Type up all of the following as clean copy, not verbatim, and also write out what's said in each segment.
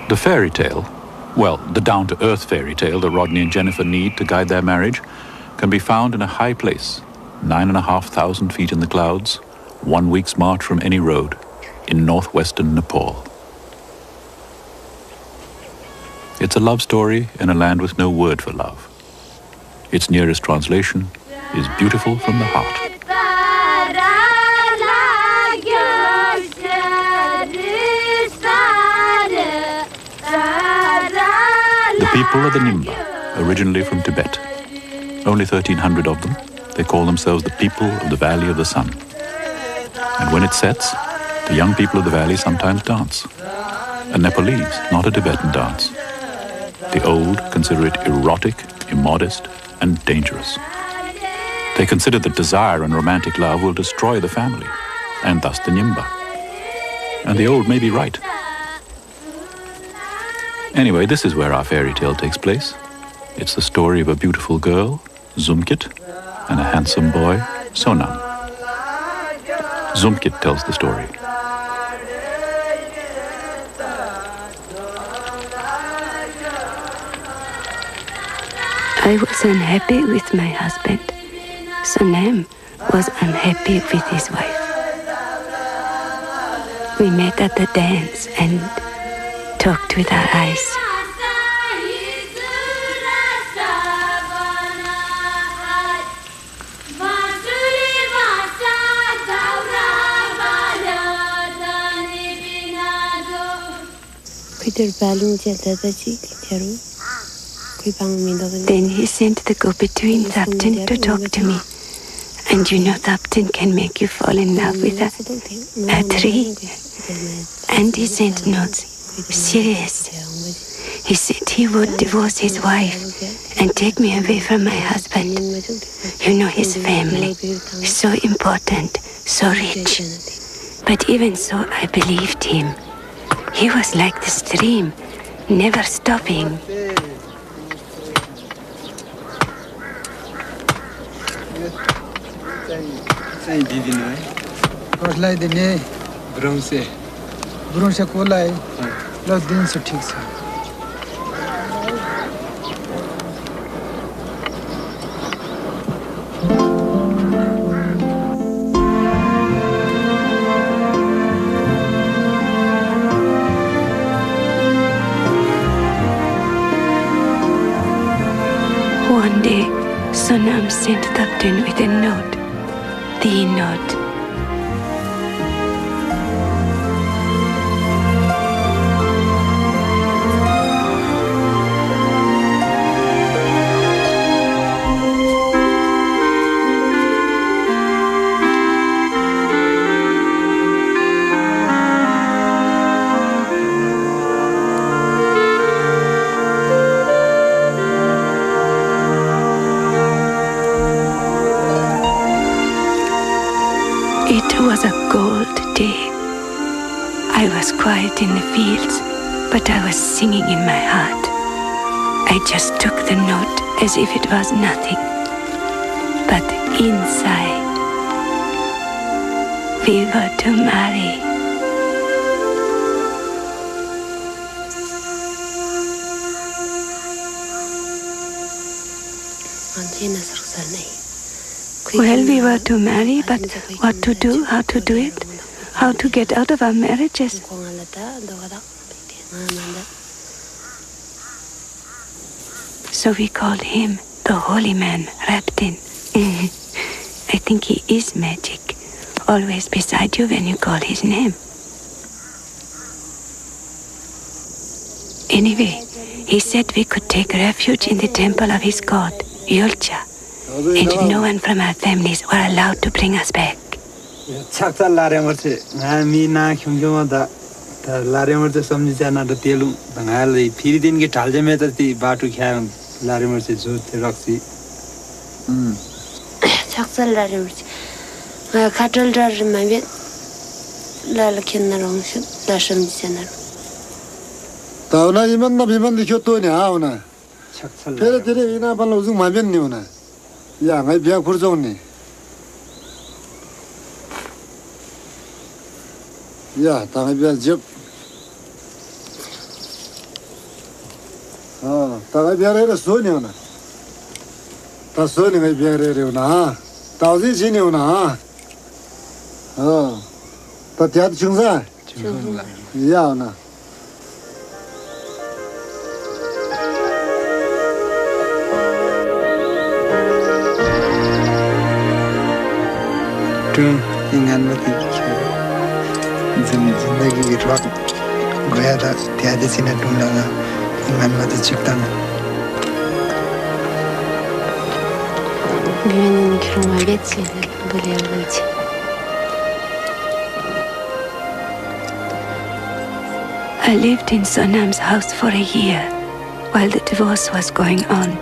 The fairy tale, well, the down-to-earth fairy tale that Rodney and Jennifer need to guide their marriage, can be found in a high place, 9,500 feet in the clouds, 1 week's march from any road, in northwestern Nepal. It's a love story in a land with no word for love. Its nearest translation is beautiful from the heart. The people are the Nimba, originally from Tibet. Only 1,300 of them. They call themselves the people of the Valley of the Sun. And when it sets, the young people of the valley sometimes dance. A Nepalese, not a Tibetan dance. The old consider it erotic, immodest, and dangerous. They consider that desire and romantic love will destroy the family, and thus the Nimba. And the old may be right. Anyway, this is where our fairy tale takes place. It's the story of a beautiful girl, Zumkit, and a handsome boy, Sonam. Zumkit tells the story. I was unhappy with my husband. Sonam was unhappy with his wife. We met at the dance and talked with our eyes. Then he sent the go-between Thapten to talk to me. And you know Thapten can make you fall in love with a tree. And he sent notes, serious. He said he would divorce his wife and take me away from my husband. You know his family, so important, so rich. But even so, I believed him. He was like the stream, never stopping. One day, Sonam sent Thapten with a note. The note. It was a cold day. I was quiet in the fields, but I was singing in my heart. I just took the note as if it was nothing. But inside, we were to marry. Well, we were to marry, but what to do, how to do it, how to get out of our marriages. So we called him the holy man, Raptin. I think he is magic, always beside you when you call his name. Anyway, he said we could take refuge in the temple of his god, Yulcha. And no one from our families were allowed to bring us back. Yeah, I be a Kurzoni. Yeah, I be a job. Taga biarere soni ona. Ta soni ngai biarere ona. Tauzi chini ona. Oh. Ta tiat chungsa. Ya ona. Tung ingan mati. Zindagi ki rock goya tha tiade sina tung laga ingan mati chiptang. Güvenin kürüme geçseydi böyle yapıldı. I lived in Sonam's house for a year while the divorce was going on,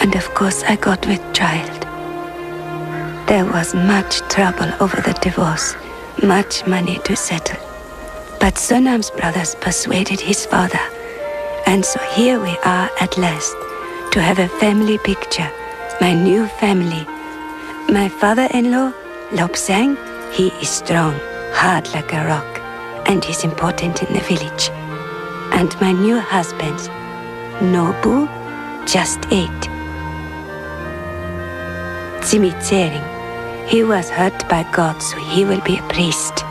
and of course I got with child. There was much trouble over the divorce, much money to settle. But Sonam's brothers persuaded his father, and so here we are at last, to have a family picture, my new family. My father-in-law, Lobsang, he is strong, hard like a rock, and he's important in the village. And my new husband, Nobu, just 8. Tsering, he was hurt by God, so he will be a priest.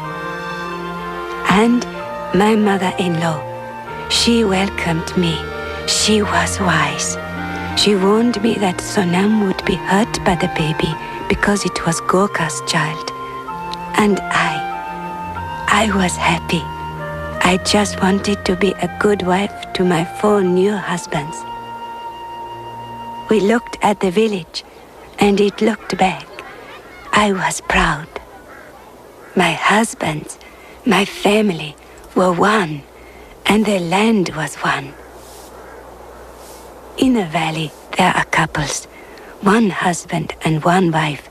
And my mother-in-law, she welcomed me. She was wise. She warned me that Sonam would be hurt by the baby because it was Gorka's child. And I was happy. I just wanted to be a good wife to my 4 new husbands. We looked at the village, and it looked back. I was proud. My husbands, my family were one, and the land was one. In the valley, there are couples, 1 husband and 1 wife.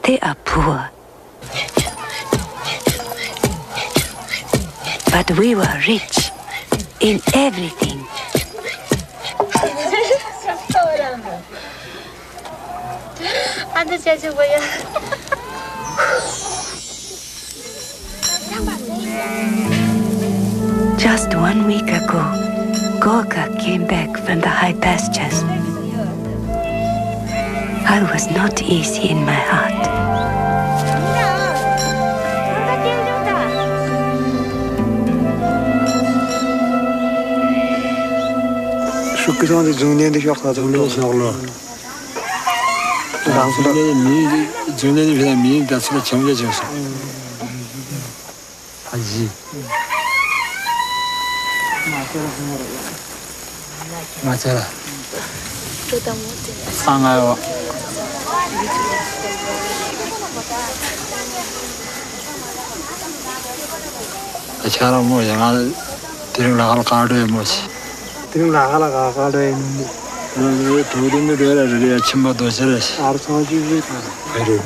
They are poor. But we were rich in everything. Just 1 week ago, Gorka came back from the high pastures. I was not easy in my heart. Shukran junior de shokha junior shoklo. Junior de mi da sila changje jingsa. Haji. Machara. Sangayo. Achara mo yang tiring lagal kardo emosi. Tiring lagal kardo ini. Tuh ini dia ada cimba doseres. Arsaji itu. Ayo.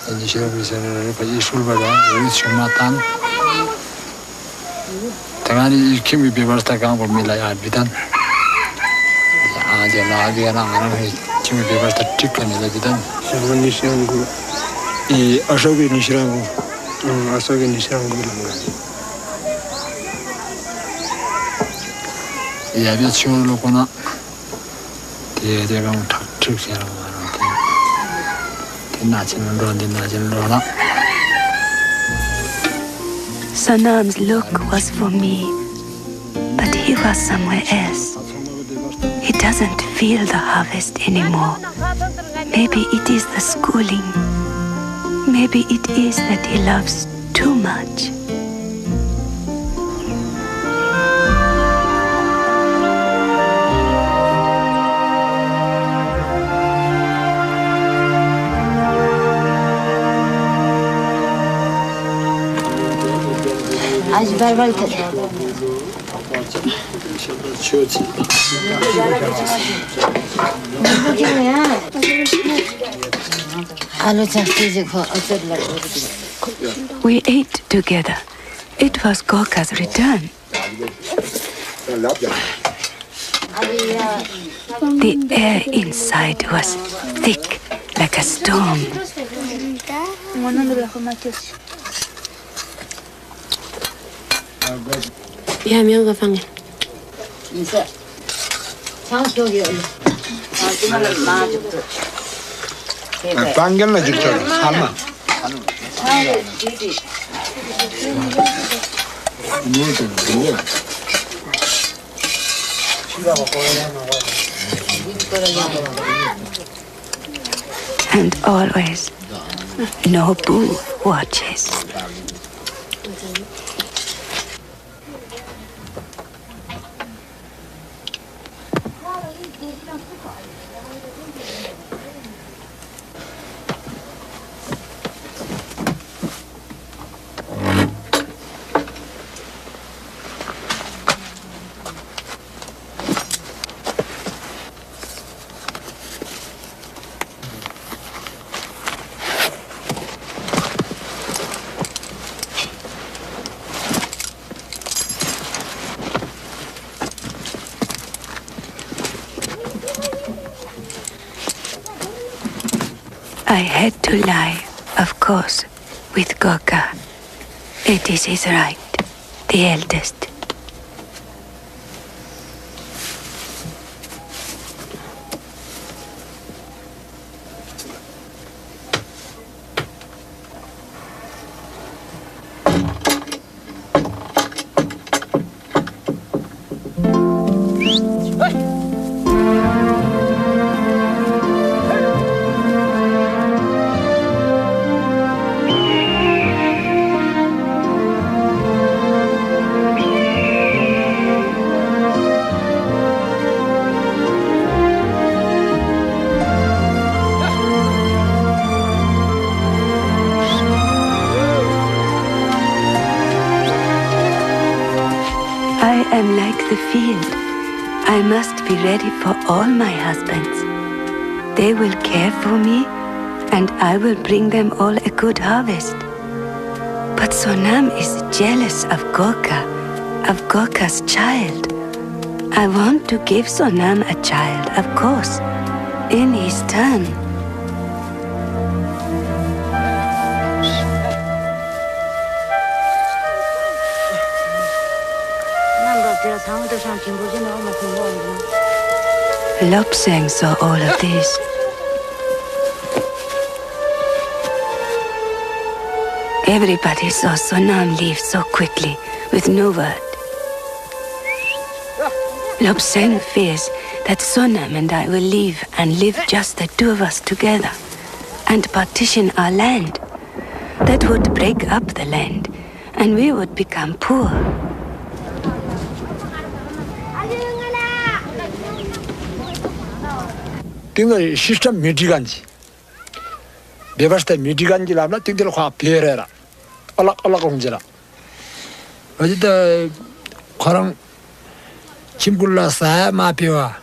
Ini siapa bisa nih? Pasti sulbada. Ini cumatan. Tengah ini kimi bebas takang pemilai abidan. Aja lagi anak-anak kimi bebas takkan ini abidan. Siapa nisran guru? Asogi nisran guru. Asogi nisran guru. Ya biar cuma lo kena. Dia kamu tak cek siapa orang. Dia nacin lora. Sonam's look was for me, but he was somewhere else. He doesn't feel the harvest anymore. Maybe it is the schooling. Maybe it is that he loves too much. आज बार करे We ate together. It was Gorka's return. The air inside was thick like a storm. 빵결나 직접 삶아. And always, Nobu watches. I had to lie, of course, with Gorka. It is his right, the eldest. I am like the field. I must be ready for all my husbands. They will care for me, and I will bring them all a good harvest. But Sonam is jealous of Gorka's child. I want to give Sonam a child, of course, in his turn. Lobsang saw all of this. Everybody saw Sonam leave so quickly, with no word. Lobsang fears that Sonam and I will leave and live just the two of us together, and partition our land. That would break up the land, and we would become poor. 띵들 시스템 미지간지. 내 봤을 때 미지간지라면 띵들 화 비해라. 얼락 공지라. 어쨌든 과랑 김굴라 싸야 마피와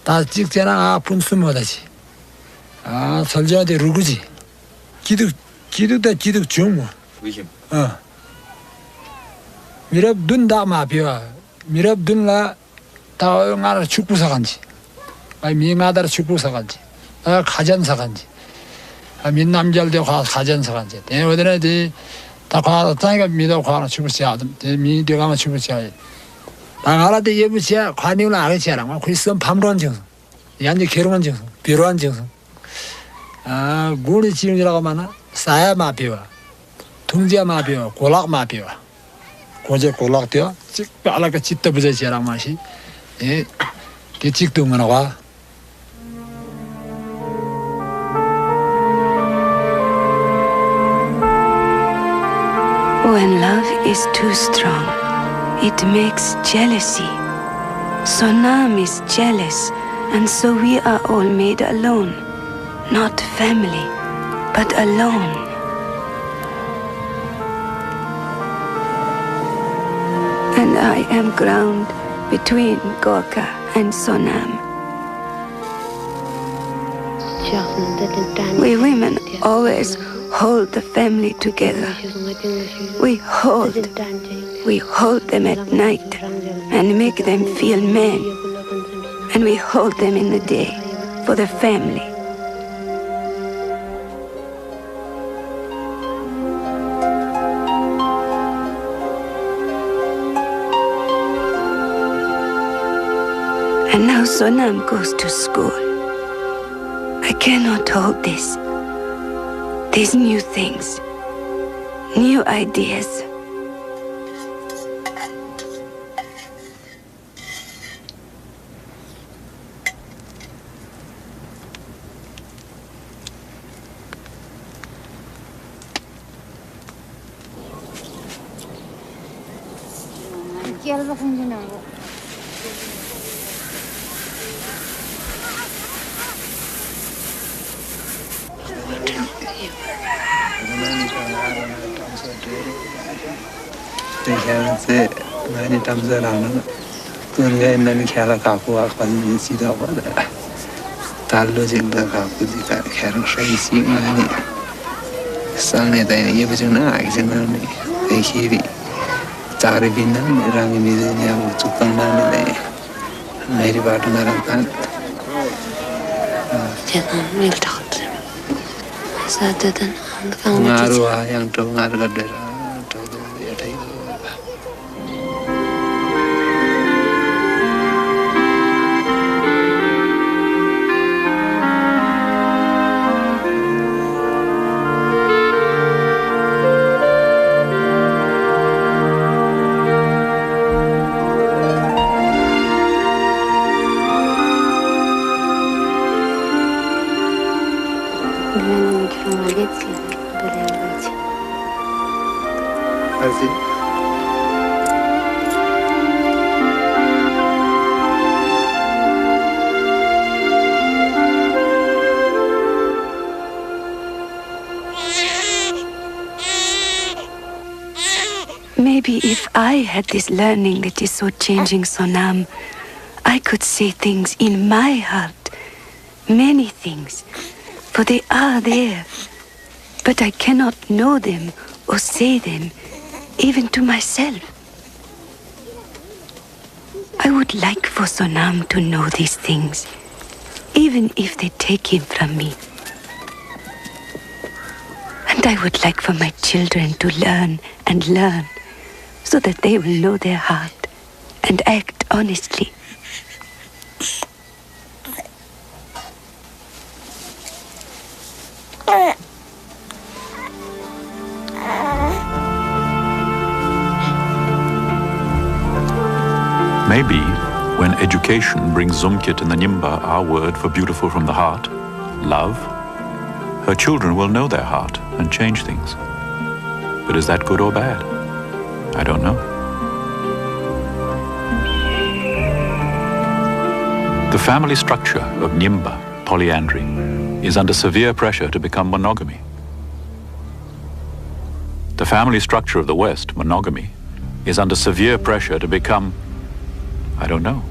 다 찍잖아 분수 못하지. 아 설정한테 루그지. 기득 중무. 의심. 미럽 눈다 마피와 미럽 눈라 다 응아라 축구사 간지. 미마다라 축구사 간지. 가전사 간지. 민남절대 가전사 간지. 대어들에 다 과다니까 미도 과나 축구사 미대가마 축구사. 나가라데 예부시야 관이나 아르시야랑 그리스도 밤로한 정성. 양지 개롱한 정성. 비로한 정성. 아 고리 지용이라고 하면 싸야 마피와 둥지야 마피와 골락 마피와 고제 골락되어 찍 빨라가 찢다 부자지야랑 맛이 예 개찍도 뭐나와. When love is too strong, it makes jealousy. Sonam is jealous, and so we are all made alone. Not family, but alone. And I am ground between Gorka and Sonam. We women always hold the family together. We hold them at night and make them feel men. And we hold them in the day for the family. And now Sonam goes to school. I cannot hold this. These new things, new ideas. Maybe if I had this learning that is so changing Sonam, I could say things in my heart, many things, for they are there, but I cannot know them or say them, even to myself. I would like for Sonam to know these things, even if they take him from me. And I would like for my children to learn and learn, so that they will know their heart and act honestly. Maybe when education brings Zumkit and the Nyimba our word for beautiful from the heart, love, her children will know their heart and change things. But is that good or bad? I don't know. The family structure of Nyimba, polyandry, is under severe pressure to become monogamy. The family structure of the West, monogamy, is under severe pressure to become, I don't know.